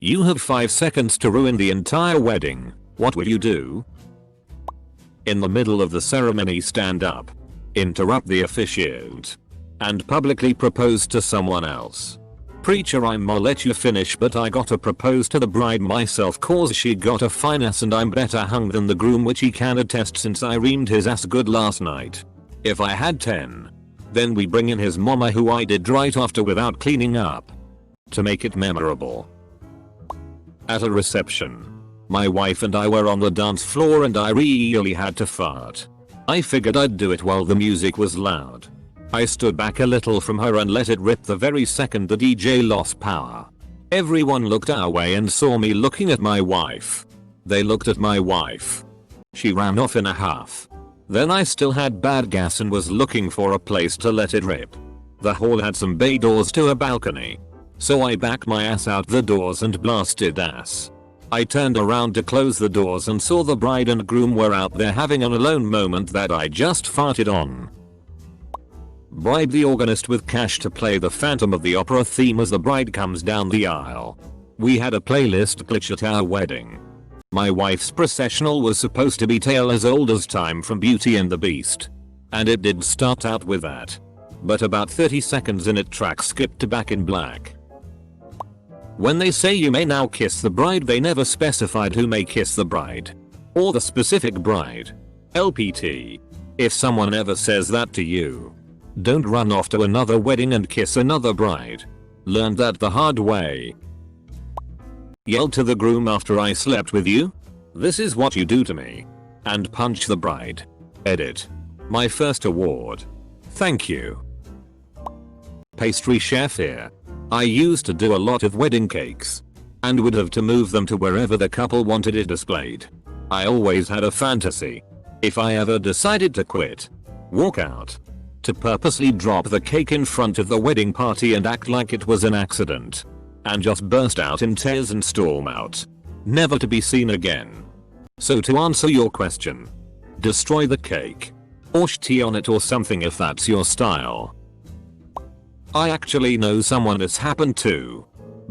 You have 5 seconds to ruin the entire wedding. What will you do? In the middle of the ceremony, stand up, interrupt the officiant, and publicly propose to someone else. Preacher, I'ma let you finish, but I gotta propose to the bride myself cause she got a fine ass and I'm better hung than the groom, which he can attest since I reamed his ass good last night. If I had 10, then we bring in his mama who I did right after without cleaning up. To make it memorable. At a reception, my wife and I were on the dance floor and I really had to fart. I figured I'd do it while the music was loud. I stood back a little from her and let it rip the very second the DJ lost power. Everyone looked our way and saw me looking at my wife. They looked at my wife. She ran off in a huff. Then I still had bad gas and was looking for a place to let it rip. The hall had some bay doors to a balcony. So I backed my ass out the doors and blasted ass. I turned around to close the doors and saw the bride and groom were out there having an alone moment that I just farted on. Bribe the organist with cash to play the Phantom of the Opera theme as the bride comes down the aisle. We had a playlist glitch at our wedding. My wife's processional was supposed to be Tale as Old as Time from Beauty and the Beast. And it did start out with that. But about 30 seconds in it, track skipped to Back in Black. When they say you may now kiss the bride, they never specified who may kiss the bride. Or the specific bride. LPT. If someone ever says that to you, don't run off to another wedding and kiss another bride. Learned that the hard way. Yelled to the groom after I slept with you? This is what you do to me. And punch the bride. Edit. My first award. Thank you. Pastry chef here. I used to do a lot of wedding cakes. And would have to move them to wherever the couple wanted it displayed. I always had a fantasy. If I ever decided to quit, walk out, to purposely drop the cake in front of the wedding party and act like it was an accident. And just burst out in tears and storm out. Never to be seen again. So to answer your question, destroy the cake. Or tea on it or something if that's your style. I actually know someone this happened to.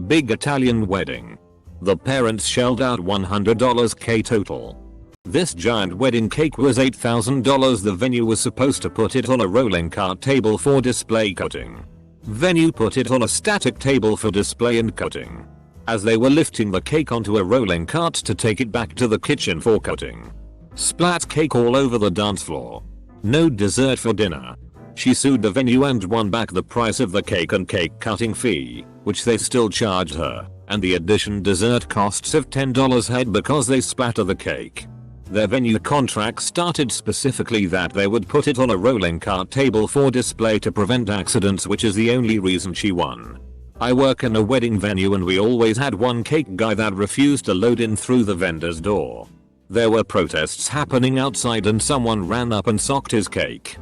Big Italian wedding. The parents shelled out $100k total. This giant wedding cake was $8,000. The venue was supposed to put it on a rolling cart table for display cutting. Venue put it on a static table for display and cutting. As they were lifting the cake onto a rolling cart to take it back to the kitchen for cutting, splat cake all over the dance floor. No dessert for dinner. She sued the venue and won back the price of the cake and cake cutting fee, which they still charged her, and the addition dessert costs of $10 head because they splatter the cake. Their venue contract started specifically that they would put it on a rolling cart table for display to prevent accidents, which is the only reason she won. I work in a wedding venue and we always had one cake guy that refused to load in through the vendor's door. There were protests happening outside and someone ran up and socked his cake.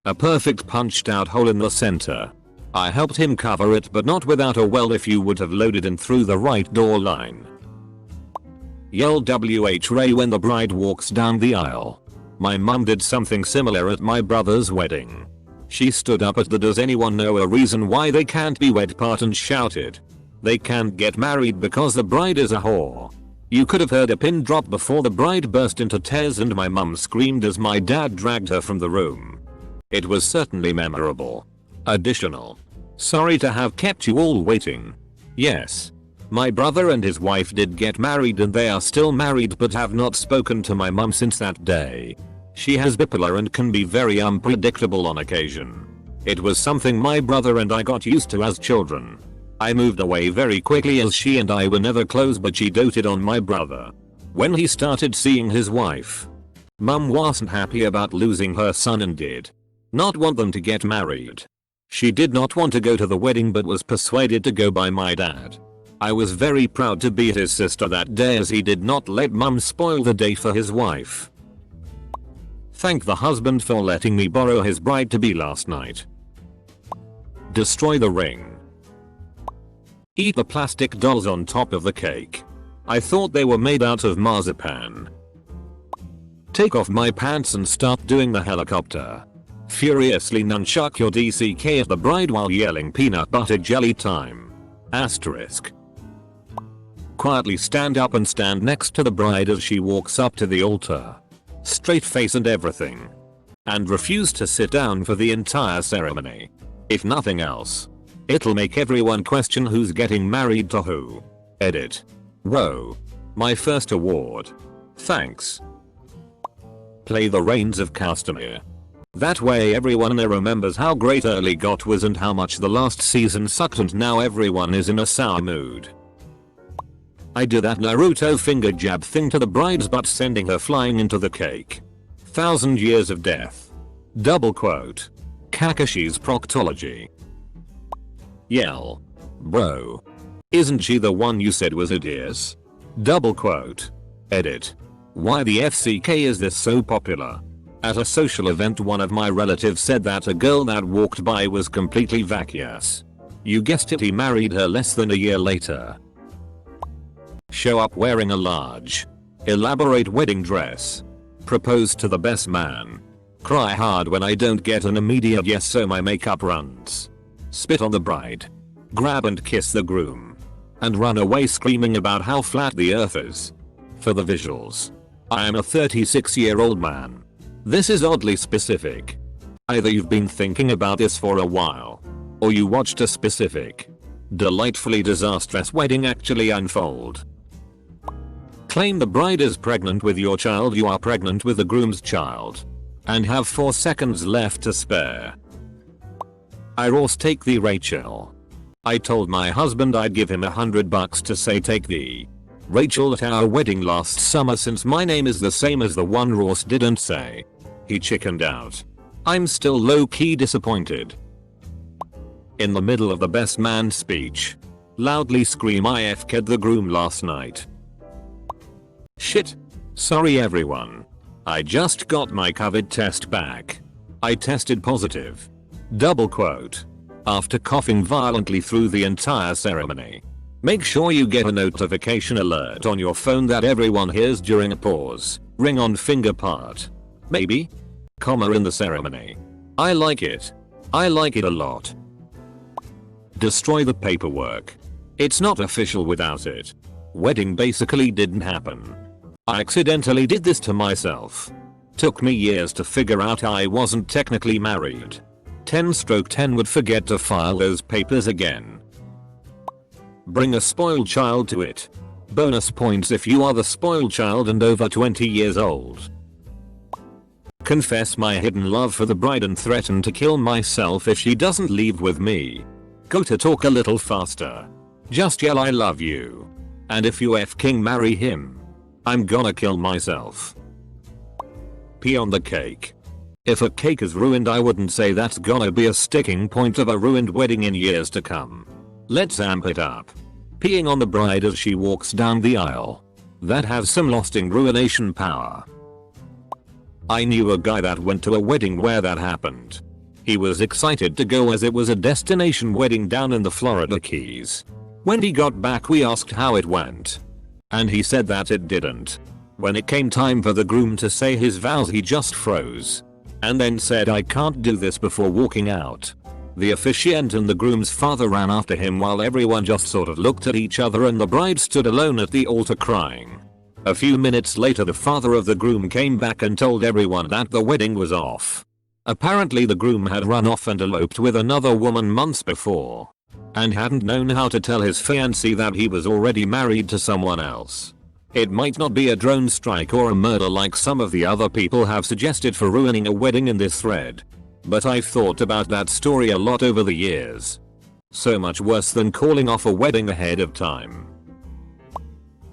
A perfect punched out hole in the center. I helped him cover it, but not without a well if you would have loaded in through the right door line. Yell WH Ray when the bride walks down the aisle. My mum did something similar at my brother's wedding. She stood up at the "Does anyone know a reason why they can't be wed" part and shouted, "They can't get married because the bride is a whore." You could have heard a pin drop before the bride burst into tears and my mum screamed as my dad dragged her from the room. It was certainly memorable. Additional. Sorry to have kept you all waiting. Yes. My brother and his wife did get married and they are still married but have not spoken to my mum since that day. She has bipolar and can be very unpredictable on occasion. It was something my brother and I got used to as children. I moved away very quickly as she and I were never close, but she doted on my brother. When he started seeing his wife, mum wasn't happy about losing her son and did not want them to get married. She did not want to go to the wedding but was persuaded to go by my dad. I was very proud to be his sister that day as he did not let mum spoil the day for his wife. Thank the husband for letting me borrow his bride-to-be last night. Destroy the ring. Eat the plastic dolls on top of the cake. I thought they were made out of marzipan. Take off my pants and start doing the helicopter. Furiously nunchuck your DCK at the bride while yelling peanut butter jelly time. Asterisk. quietly stand up and stand next to the bride as she walks up to the altar. Straight face and everything. And refuse to sit down for the entire ceremony. If nothing else, it'll make everyone question who's getting married to who. Edit. Whoa. My first award. Thanks. Play the Reigns of Castamere. That way everyone there remembers how great early GOT was and how much the last season sucked, and now everyone is in a sour mood. I do that Naruto finger jab thing to the bride's butt, sending her flying into the cake. 1000 years of death. Double quote. Kakashi's proctology. Yell. Bro. Isn't she the one you said was hideous? Double quote. Edit. Why the FCK is this so popular? At a social event, one of my relatives said that a girl that walked by was completely vacuous. You guessed it, he married her less than a year later. Show up wearing a large, elaborate wedding dress. Propose to the best man. Cry hard when I don't get an immediate yes so my makeup runs. Spit on the bride. Grab and kiss the groom. And run away screaming about how flat the earth is. For the visuals. I am a 36-year-old man. This is oddly specific. Either you've been thinking about this for a while, or you watched a specific, delightfully disastrous wedding actually unfold. Claim the bride is pregnant with your child. You are pregnant with the groom's child. And have 4 seconds left to spare. I Ross take the Rachel. I told my husband I'd give him $100 to say take the Rachel at our wedding last summer, since my name is the same as the one Ross didn't say. He chickened out. I'm still low-key disappointed. In the middle of the best man speech. Loudly scream I FK'd the groom last night. Shit. Sorry everyone. I just got my COVID test back. I tested positive. Double quote. After coughing violently through the entire ceremony. Make sure you get a notification alert on your phone that everyone hears during a pause, ring on finger part. Maybe? Comma in the ceremony. I like it. I like it a lot. Destroy the paperwork. It's not official without it. Wedding basically didn't happen. I accidentally did this to myself. Took me years to figure out I wasn't technically married. 10/10 would forget to file those papers again. Bring a spoiled child to it. Bonus points if you are the spoiled child and over 20 years old. Confess my hidden love for the bride and threaten to kill myself if she doesn't leave with me. Go to talk a little faster. Just yell I love you. And if you f-king marry him, I'm gonna kill myself. Pee on the cake. If a cake is ruined, I wouldn't say that's gonna be a sticking point of a ruined wedding in years to come. Let's amp it up. Peeing on the bride as she walks down the aisle. That has some lasting ruination power. I knew a guy that went to a wedding where that happened. He was excited to go as it was a destination wedding down in the Florida Keys. When he got back, we asked how it went. And he said that it didn't. When it came time for the groom to say his vows, he just froze. And then said I can't do this before walking out. The officiant and the groom's father ran after him while everyone just sort of looked at each other, and the bride stood alone at the altar crying. A few minutes later, the father of the groom came back and told everyone that the wedding was off. Apparently the groom had run off and eloped with another woman months before. And hadn't known how to tell his fiancée that he was already married to someone else. It might not be a drone strike or a murder like some of the other people have suggested for ruining a wedding in this thread. But I've thought about that story a lot over the years. So much worse than calling off a wedding ahead of time.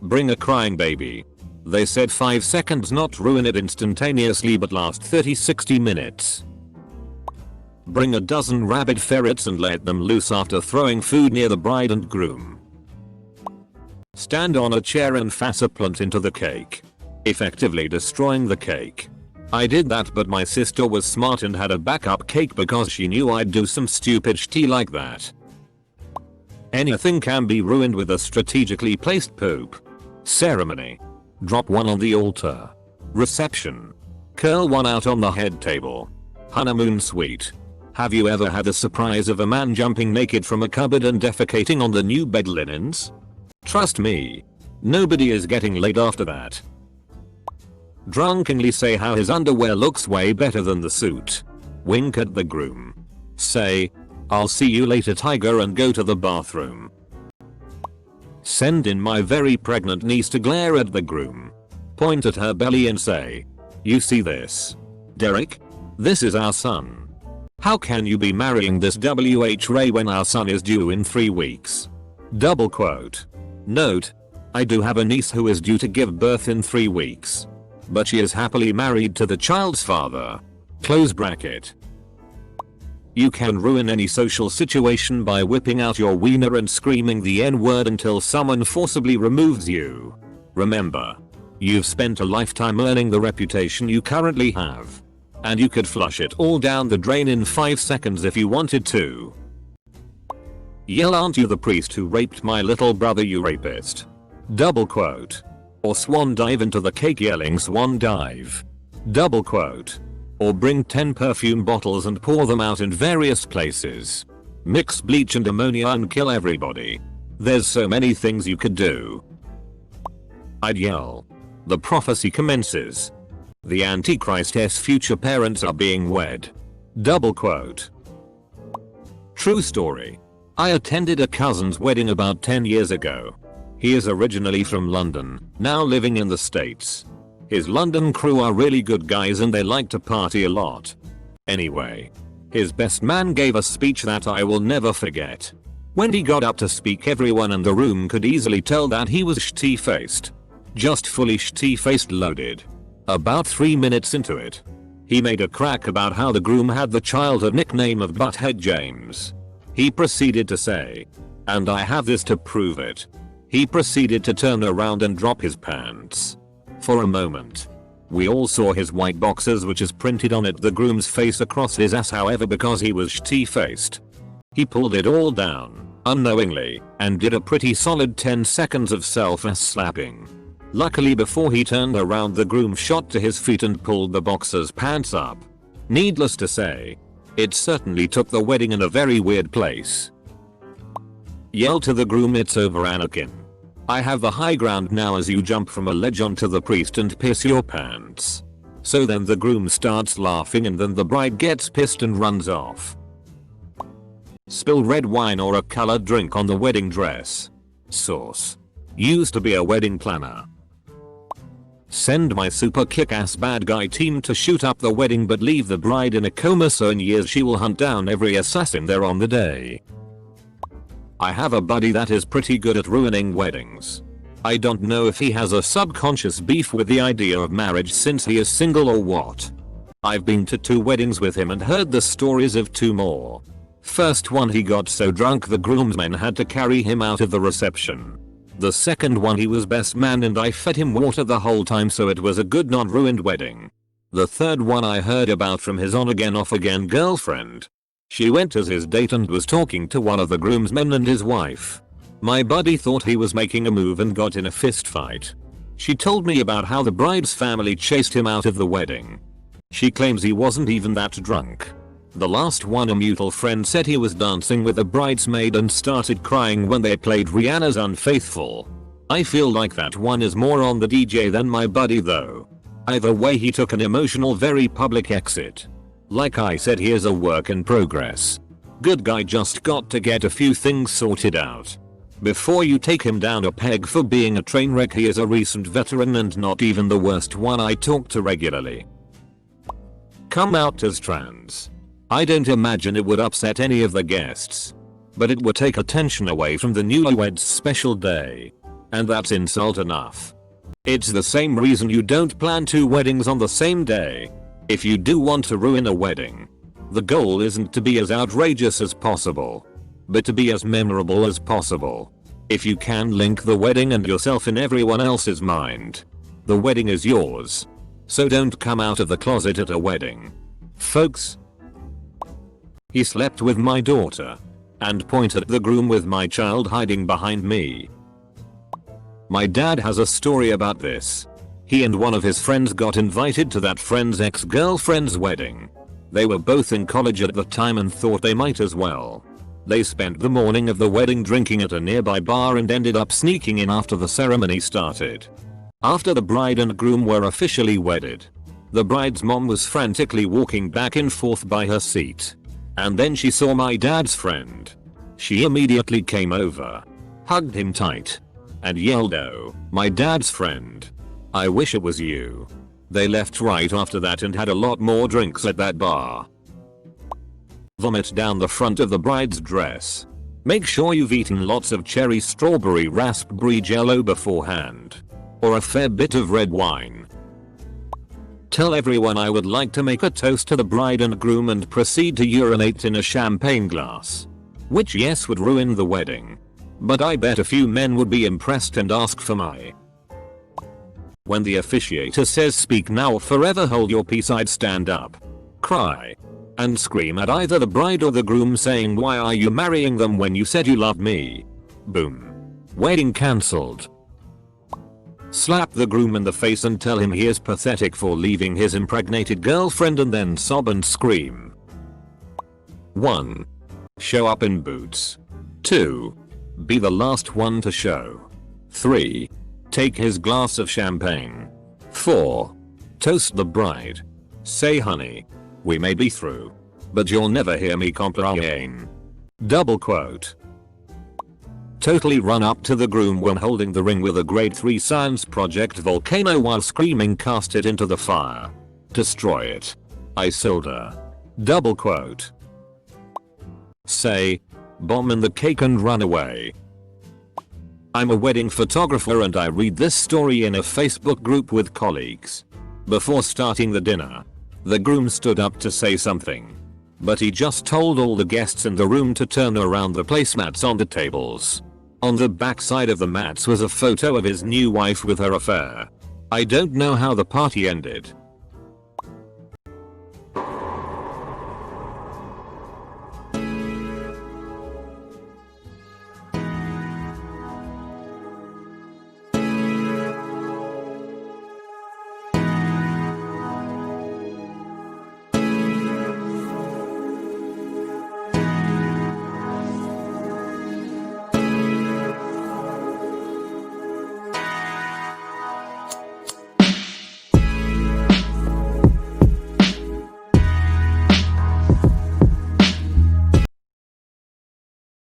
Bring a crying baby. They said 5 seconds, not ruin it instantaneously but last 30-60 minutes. Bring a dozen rabid ferrets and let them loose after throwing food near the bride and groom. Stand on a chair and face a plant into the cake, effectively destroying the cake. I did that, but my sister was smart and had a backup cake because she knew I'd do some stupid shit like that. Anything can be ruined with a strategically placed poop. Ceremony. Drop one on the altar. Reception. Curl one out on the head table. Honeymoon suite. Have you ever had the surprise of a man jumping naked from a cupboard and defecating on the new bed linens? Trust me, Nobody is getting laid after that. Drunkenly say how his underwear looks way better than the suit. Wink at the groom. Say, "I'll see you later, tiger," and go to the bathroom. Send in my very pregnant niece to glare at the groom. Point at her belly and say, "You see this, Derek? This is our son. How can you be marrying this Ray when our son is due in 3 weeks?" Double quote. Note, I do have a niece who is due to give birth in 3 weeks. But she is happily married to the child's father. Close bracket. You can ruin any social situation by whipping out your wiener and screaming the N-word until someone forcibly removes you. Remember, you've spent a lifetime earning the reputation you currently have. And you could flush it all down the drain in 5 seconds if you wanted to. Yell, "Aren't you the priest who raped my little brother, you rapist?" Double quote. Or swan dive into the cake yelling, "Swan dive." Double quote. Or bring 10 perfume bottles and pour them out in various places. Mix bleach and ammonia and kill everybody. There's so many things you could do. I'd yell. The prophecy commences. The Antichrist's future parents are being wed. Double quote. True story. I attended a cousin's wedding about 10 years ago. He is originally from London, now living in the States. His London crew are really good guys and they like to party a lot. Anyway, his best man gave a speech that I will never forget. When he got up to speak, everyone in the room could easily tell that he was shitty-faced. Just fully shitty-faced loaded. About 3 minutes into it, he made a crack about how the groom had the childhood nickname of Butthead James. He proceeded to say, "And I have this to prove it." He proceeded to turn around and drop his pants. For a moment, we all saw his white boxers, which is printed on it the groom's face across his ass. However, because he was shitty-faced, he pulled it all down, unknowingly, and did a pretty solid 10 seconds of self-ass slapping. Luckily, before he turned around, the groom shot to his feet and pulled the boxer's pants up. Needless to say, it certainly took the wedding in a very weird place. Yell to the groom, "It's over, Anakin. I have the high ground now," as you jump from a ledge onto the priest and piss your pants. So then the groom starts laughing and then the bride gets pissed and runs off. Spill red wine or a colored drink on the wedding dress. Source. Used to be a wedding planner. Send my super kick-ass bad guy team to shoot up the wedding but leave the bride in a coma, so in years she will hunt down every assassin there on the day. I have a buddy that is pretty good at ruining weddings. I don't know if he has a subconscious beef with the idea of marriage since he is single or what. I've been to 2 weddings with him and heard the stories of 2 more. First one, he got so drunk the groomsmen had to carry him out of the reception. The second one, he was best man and I fed him water the whole time, so it was a good non-ruined wedding. The third one I heard about from his on-again off-again girlfriend. She went as his date and was talking to one of the groomsmen and his wife. My buddy thought he was making a move and got in a fist fight. She told me about how the bride's family chased him out of the wedding. She claims he wasn't even that drunk. The last one, a mutual friend, said he was dancing with a bridesmaid and started crying when they played Rihanna's Unfaithful. I feel like that one is more on the DJ than my buddy though. Either way, he took an emotional, very public exit. Like I said, he is a work in progress. Good guy, just got to get a few things sorted out. Before you take him down a peg for being a train wreck, he is a recent veteran and not even the worst one I talk to regularly. Come out as trans. I don't imagine it would upset any of the guests. But it would take attention away from the newlyweds' special day. And that's insult enough. It's the same reason you don't plan 2 weddings on the same day. If you do want to ruin a wedding, the goal isn't to be as outrageous as possible, but to be as memorable as possible. If you can link the wedding and yourself in everyone else's mind, the wedding is yours. So don't come out of the closet at a wedding. Folks. He slept with my daughter and pointed at the groom with my child hiding behind me. My dad has a story about this. He and one of his friends got invited to that friend's ex-girlfriend's wedding. They were both in college at the time and thought they might as well. They spent the morning of the wedding drinking at a nearby bar and ended up sneaking in after the ceremony started. After the bride and groom were officially wedded, the bride's mom was frantically walking back and forth by her seat. And then she saw my dad's friend. She immediately came over, hugged him tight, and yelled, "Oh, my dad's friend. I wish it was you." They left right after that and had a lot more drinks at that bar. Vomit down the front of the bride's dress. Make sure you've eaten lots of cherry strawberry raspberry jello beforehand. Or a fair bit of red wine. Tell everyone I would like to make a toast to the bride and groom and proceed to urinate in a champagne glass. Which yes would ruin the wedding. But I bet a few men would be impressed and ask for my. When the officiator says speak now or forever hold your peace, I'd stand up, cry, and scream at either the bride or the groom saying, "Why are you marrying them when you said you loved me?" Boom. Wedding cancelled. Slap the groom in the face and tell him he is pathetic for leaving his impregnated girlfriend and then sob and scream. 1. Show up in boots. 2. Be the last one to show. 3. Take his glass of champagne. 4. Toast the bride. Say, "Honey, we may be through, but you'll never hear me complain." Double quote. Totally run up to the groom when holding the ring with a grade 3 science project volcano while screaming, "Cast it into the fire. Destroy it. Isilda." Double quote. Say, "Bomb in the cake and run away." I'm a wedding photographer and I read this story in a Facebook group with colleagues. Before starting the dinner, the groom stood up to say something, but he just told all the guests in the room to turn around the placemats on the tables. On the back side of the mats was a photo of his new wife with her affair. I don't know how the party ended,